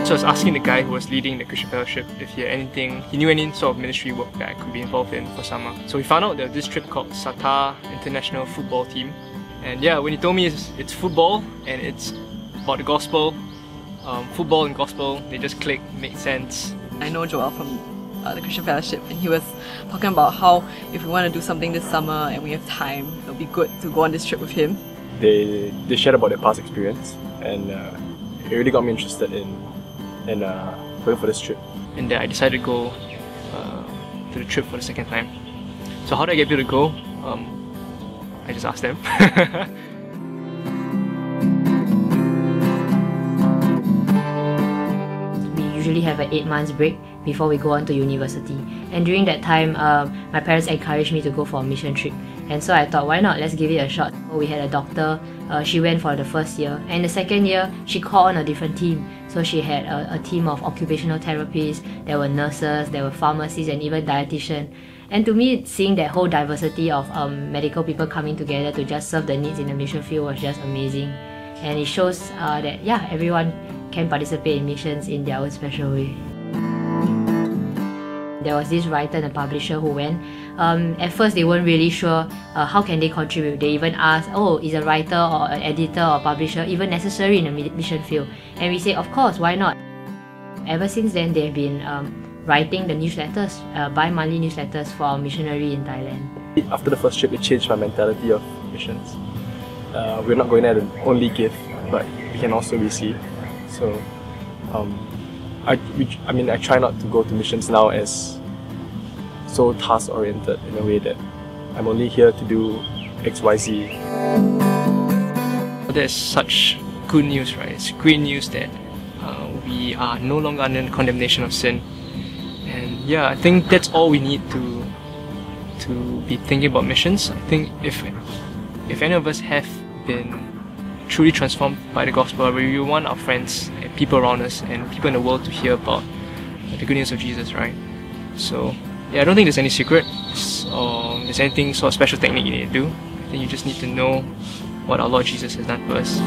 So I was asking the guy who was leading the Christian fellowship if he knew any sort of ministry work that I could be involved in for summer. So we found out there was this trip called SATA International Football Team. And yeah, when he told me it's football and it's about the gospel, football and gospel, they just click, make sense. I know Joel from the Christian fellowship, and he was talking about how if we want to do something this summer and we have time, it'll be good to go on this trip with him. They shared about their past experience, and it really got me interested in going for this trip. And then I decided to go to the trip for the second time. So how did I get people to go? I just asked them. We usually have an 8 months break before we go on to university. And during that time, my parents encouraged me to go for a mission trip. And so I thought, why not? Let's give it a shot. We had a doctor. She went for the first year. And the second year, she called on a different team. So she had a team of occupational therapists, there were nurses, there were pharmacists, and even dietitians. And to me, seeing that whole diversity of medical people coming together to just serve the needs in the mission field was just amazing. And it shows that, yeah, everyone can participate in missions in their own special way. There was this writer and a publisher who went. At first, they weren't really sure how can they contribute. They even asked, oh, is a writer or an editor or publisher even necessary in the mission field? And we say, of course, why not? Ever since then, they've been writing the newsletters, bi-monthly newsletters for our missionary in Thailand. After the first trip, it changed my mentality of missions. We're not going there to only give, but we can also receive. So, I try not to go to missions now as so task-oriented in a way that I'm only here to do X, Y, Z. There's such good news, right? It's great news that we are no longer under the condemnation of sin. And yeah, I think that's all we need to be thinking about missions. I think if any of us have been truly transformed by the gospel, we want our friends and people around us and people in the world to hear about the good news of Jesus, right? So yeah, I don't think there's any secret or there's anything sort of special technique you need to do. I think you just need to know what our Lord Jesus has done for us.